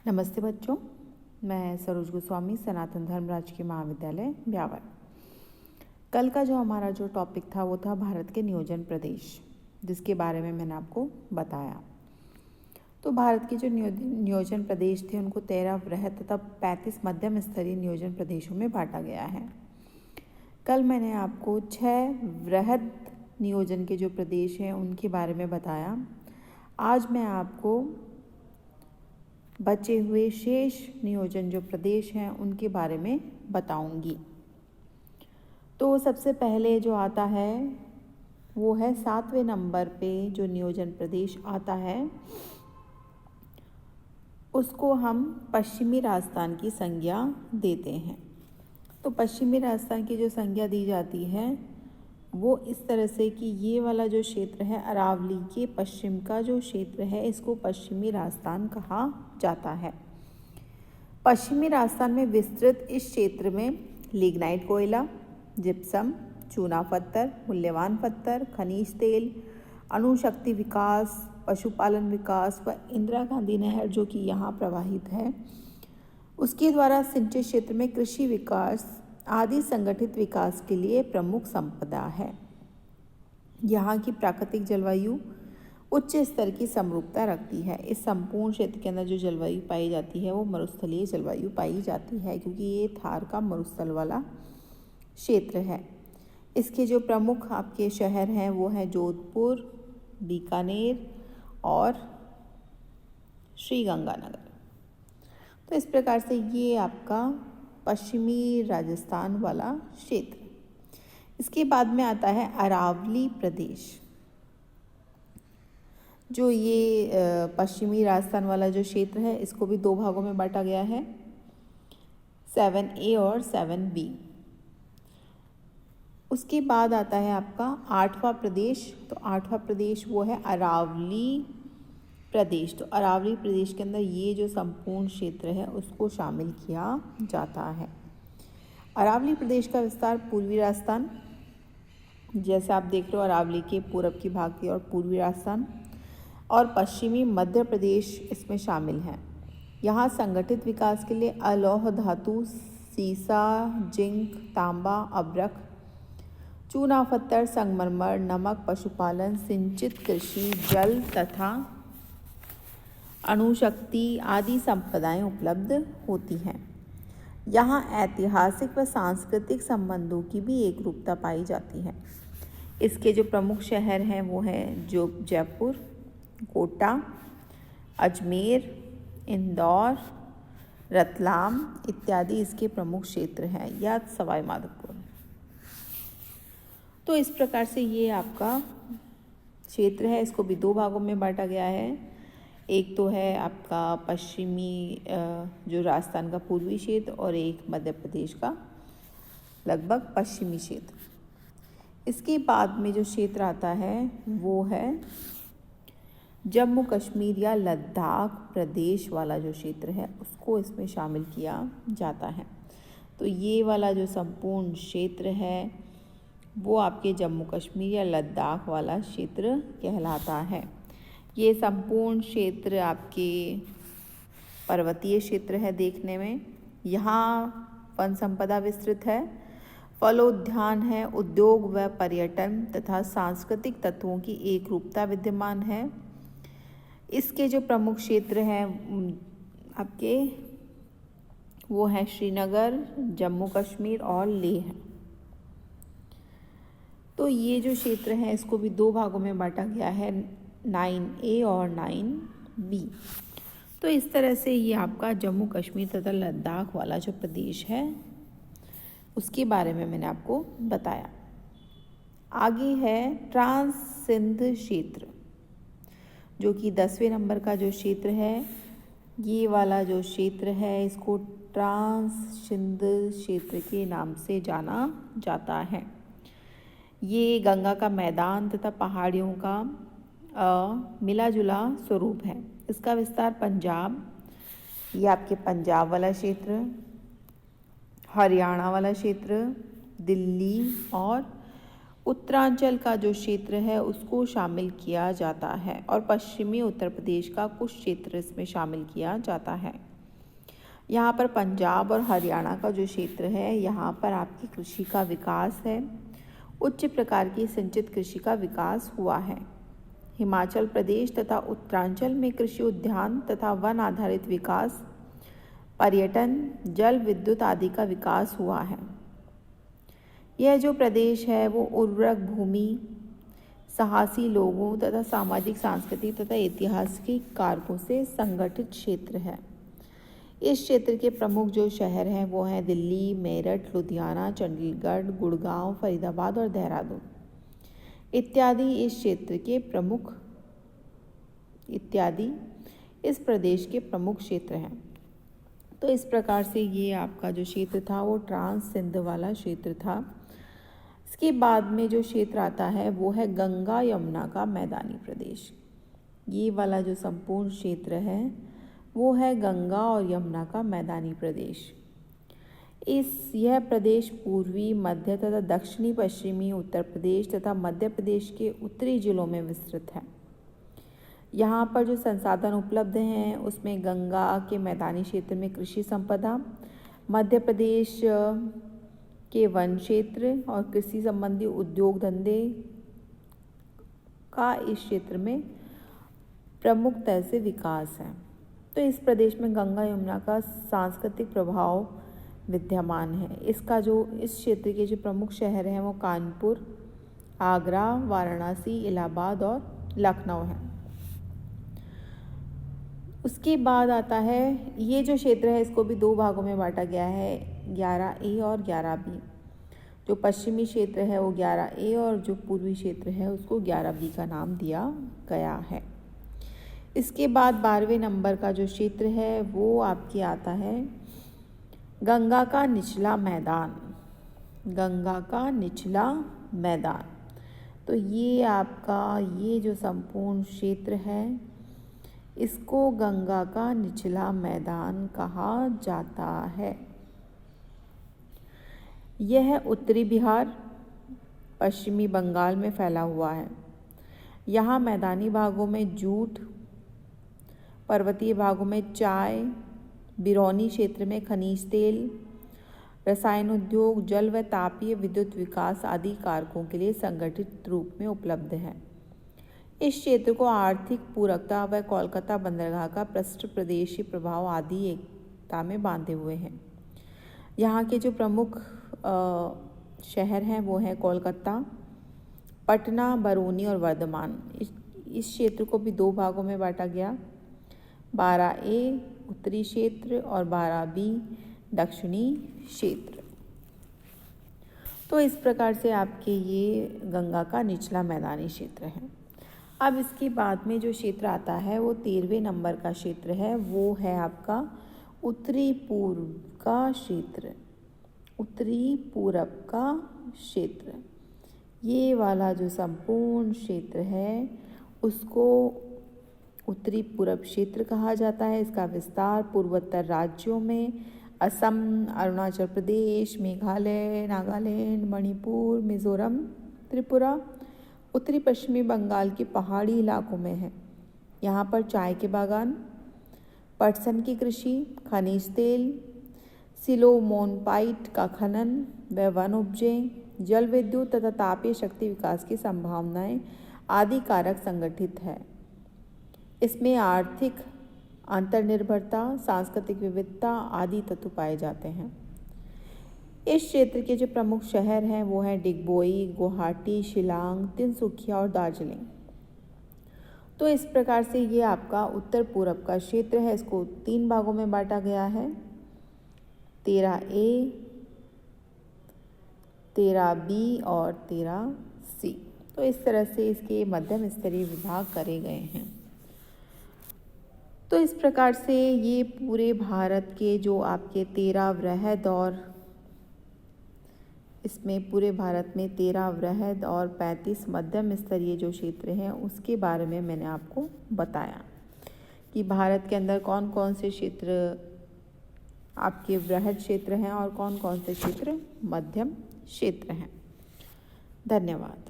नमस्ते बच्चों, मैं सरोज गोस्वामी, सनातन धर्म राजकीय महाविद्यालय ब्यावर। कल का जो हमारा टॉपिक था वो था भारत के नियोजन प्रदेश, जिसके बारे में मैंने आपको बताया। तो भारत के जो नियोजन प्रदेश थे उनको 13 वृहद तथा 35 मध्यम स्तरीय नियोजन प्रदेशों में बांटा गया है। कल मैंने आपको 6 वृहद नियोजन के जो प्रदेश हैं उनके बारे में बताया। आज मैं आपको बचे हुए शेष नियोजन जो प्रदेश हैं उनके बारे में बताऊंगी। तो सबसे पहले जो आता है वो है 7वें नंबर पे जो नियोजन प्रदेश आता है उसको हम पश्चिमी राजस्थान की संज्ञा देते हैं। तो पश्चिमी राजस्थान की जो संज्ञा दी जाती है वो इस तरह से कि ये वाला जो क्षेत्र है अरावली के पश्चिम का जो क्षेत्र है इसको पश्चिमी राजस्थान कहा जाता है। पश्चिमी राजस्थान में विस्तृत इस क्षेत्र में लिग्नाइट कोयला, जिप्सम, चूना पत्थर, मूल्यवान पत्थर, खनिज तेल, अणुशक्ति विकास, पशुपालन विकास व इंदिरा गांधी नहर जो कि यहाँ प्रवाहित है उसके द्वारा सिंचित क्षेत्र में कृषि विकास आदि संगठित विकास के लिए प्रमुख संपदा है। यहाँ की प्राकृतिक जलवायु उच्च स्तर की समरूपता रखती है। इस संपूर्ण क्षेत्र के अंदर जो जलवायु पाई जाती है वो मरुस्थलीय जलवायु पाई जाती है, क्योंकि ये थार का मरुस्थल वाला क्षेत्र है। इसके जो प्रमुख आपके शहर हैं वो हैं जोधपुर, बीकानेर और श्रीगंगानगर। तो इस प्रकार से ये आपका पश्चिमी राजस्थान वाला क्षेत्र। इसके बाद में आता है अरावली प्रदेश। जो ये पश्चिमी राजस्थान वाला जो क्षेत्र है इसको भी 2 भागों में बांटा गया है, 7A और 7B। उसके बाद आता है आपका 8वां प्रदेश। तो 8वां प्रदेश वो है अरावली प्रदेश। तो अरावली प्रदेश के अंदर ये जो संपूर्ण क्षेत्र है उसको शामिल किया जाता है। अरावली प्रदेश का विस्तार पूर्वी राजस्थान, जैसे आप देख रहे हो अरावली के पूरब की भाग की और पूर्वी राजस्थान और पश्चिमी मध्य प्रदेश इसमें शामिल हैं। यहाँ संगठित विकास के लिए अलौह धातु, सीसा, जिंक, तांबा, अब्रक, चूना पत्थर, संगमरमर, नमक, पशुपालन, सिंचित कृषि, जल तथा अणुशक्ति आदि संपदाएं उपलब्ध होती हैं। यहाँ ऐतिहासिक व सांस्कृतिक संबंधों की भी एक रूपता पाई जाती है। इसके जो प्रमुख शहर हैं वो हैं जो जयपुर, कोटा, अजमेर, इंदौर, रतलाम इत्यादि इसके प्रमुख क्षेत्र हैं, या सवाई माधोपुर। तो इस प्रकार से ये आपका क्षेत्र है, इसको भी 2 भागों में बांटा गया है। एक तो है आपका पश्चिमी जो राजस्थान का पूर्वी क्षेत्र और एक मध्य प्रदेश का लगभग पश्चिमी क्षेत्र। इसके बाद में जो क्षेत्र आता है वो है जम्मू कश्मीर या लद्दाख प्रदेश वाला जो क्षेत्र है उसको इसमें शामिल किया जाता है। तो ये वाला जो संपूर्ण क्षेत्र है वो आपके जम्मू कश्मीर या लद्दाख वाला क्षेत्र कहलाता है। ये संपूर्ण क्षेत्र आपके पर्वतीय क्षेत्र है देखने में। यहाँ वन संपदा विस्तृत है, फलोद्यान है, उद्योग व पर्यटन तथा सांस्कृतिक तत्वों की एक रूपता विद्यमान है। इसके जो प्रमुख क्षेत्र हैं आपके वो हैं श्रीनगर, जम्मू कश्मीर और लेह। तो ये जो क्षेत्र है इसको भी 2 भागों में बांटा गया है, 9A और 9B। तो इस तरह से ये आपका जम्मू कश्मीर तथा लद्दाख वाला जो प्रदेश है उसके बारे में मैंने आपको बताया। आगे है ट्रांस सिंध क्षेत्र, जो कि 10वें नंबर का जो क्षेत्र है। ये वाला जो क्षेत्र है इसको ट्रांस सिंध क्षेत्र के नाम से जाना जाता है। ये गंगा का मैदान तथा पहाड़ियों का मिला जुला स्वरूप है। इसका विस्तार पंजाब, ये आपके पंजाब वाला क्षेत्र, हरियाणा वाला क्षेत्र, दिल्ली और उत्तरांचल का जो क्षेत्र है उसको शामिल किया जाता है और पश्चिमी उत्तर प्रदेश का कुछ क्षेत्र इसमें शामिल किया जाता है। यहाँ पर पंजाब और हरियाणा का जो क्षेत्र है, यहाँ पर आपकी कृषि का विकास है, उच्च प्रकार की सिंचित कृषि का विकास हुआ है। हिमाचल प्रदेश तथा उत्तरांचल में कृषि उद्यान तथा वन आधारित विकास, पर्यटन, जल विद्युत आदि का विकास हुआ है। यह जो प्रदेश है वो उर्वरक भूमि, साहसी लोगों तथा सामाजिक, सांस्कृतिक तथा ऐतिहासिक कारकों से संगठित क्षेत्र है। इस क्षेत्र के प्रमुख जो शहर हैं वो हैं दिल्ली, मेरठ, लुधियाना, चंडीगढ़, गुड़गांव, फरीदाबाद और देहरादून इत्यादि इस प्रदेश के प्रमुख क्षेत्र हैं। तो इस प्रकार से ये आपका जो क्षेत्र था वो ट्रांस सिंध वाला क्षेत्र था। इसके बाद में जो क्षेत्र आता है वो है गंगा यमुना का मैदानी प्रदेश। ये वाला जो संपूर्ण क्षेत्र है वो है गंगा और यमुना का मैदानी प्रदेश। यह प्रदेश पूर्वी, मध्य तथा दक्षिणी पश्चिमी उत्तर प्रदेश तथा मध्य प्रदेश के उत्तरी जिलों में विस्तृत है। यहाँ पर जो संसाधन उपलब्ध हैं उसमें गंगा के मैदानी क्षेत्र में कृषि संपदा, मध्य प्रदेश के वन क्षेत्र और कृषि संबंधी उद्योग धंधे का इस क्षेत्र में प्रमुखतः से विकास है। तो इस प्रदेश में गंगा यमुना का सांस्कृतिक प्रभाव विद्यमान है। इस क्षेत्र के जो प्रमुख शहर हैं वो कानपुर, आगरा, वाराणसी, इलाहाबाद और लखनऊ है। उसके बाद आता है ये जो क्षेत्र है इसको भी 2 भागों में बांटा गया है, 11A और 11B। जो पश्चिमी क्षेत्र है वो 11A और जो पूर्वी क्षेत्र है उसको 11B का नाम दिया गया है। इसके बाद 12वें नंबर का जो क्षेत्र है वो आपके आता है गंगा का निचला मैदान। गंगा का निचला मैदान, तो ये आपका ये जो संपूर्ण क्षेत्र है इसको गंगा का निचला मैदान कहा जाता है। यह उत्तरी बिहार, पश्चिमी बंगाल में फैला हुआ है। यहाँ मैदानी भागों में जूट, पर्वतीय भागों में चाय, बिरौनी क्षेत्र में खनिज तेल, रसायन उद्योग, जल व तापीय विद्युत विकास आदि कारकों के लिए संगठित रूप में उपलब्ध है। इस क्षेत्र को आर्थिक पूरकता व कोलकाता बंदरगाह का पृष्ठ प्रदेशी प्रभाव आदि एकता में बांधे हुए हैं। यहाँ के जो प्रमुख शहर हैं वो हैं कोलकाता, पटना, बरौनी और वर्धमान। इस क्षेत्र को भी 2 भागों में बांटा गया, 12A उत्तरी क्षेत्र और 12B दक्षिणी क्षेत्र। तो इस प्रकार से आपके ये गंगा का निचला मैदानी क्षेत्र है। अब इसके बाद में जो क्षेत्र आता है वो 13वें नंबर का क्षेत्र है, वो है आपका उत्तरी पूर्व का क्षेत्र। उत्तरी पूरब का क्षेत्र, ये वाला जो संपूर्ण क्षेत्र है उसको उत्तरी पूरब क्षेत्र कहा जाता है। इसका विस्तार पूर्वोत्तर राज्यों में असम, अरुणाचल प्रदेश, मेघालय, नागालैंड, मणिपुर, मिजोरम, त्रिपुरा, उत्तरी पश्चिमी बंगाल के पहाड़ी इलाकों में है। यहाँ पर चाय के बागान, पटसन की कृषि, खनिज तेल, सिलोमोनपाइट का खनन व वन उपजे, जल विद्युत तथा तापीय शक्ति विकास की संभावनाएं आदि कारक संगठित है। इसमें आर्थिक अंतर्निर्भरता, सांस्कृतिक विविधता आदि तत्व पाए जाते हैं। इस क्षेत्र के जो प्रमुख शहर हैं वो हैं डिगबोई, गुवाहाटी, शिलांग, तिनसुकिया और दार्जिलिंग। तो इस प्रकार से ये आपका उत्तर पूरब का क्षेत्र है। इसको 3 भागों में बांटा गया है, 13A, 13B और 13C। तो इस तरह से इसके मध्यम स्तरीय विभाग करे गए हैं। तो इस प्रकार से ये पूरे भारत के जो आपके 13 वृहद और इसमें पूरे भारत में 13 वृहद और 35 मध्यम स्तरीय जो क्षेत्र हैं उसके बारे में मैंने आपको बताया कि भारत के अंदर कौन कौन से क्षेत्र आपके वृहद क्षेत्र हैं और कौन कौन से क्षेत्र मध्यम क्षेत्र हैं। धन्यवाद।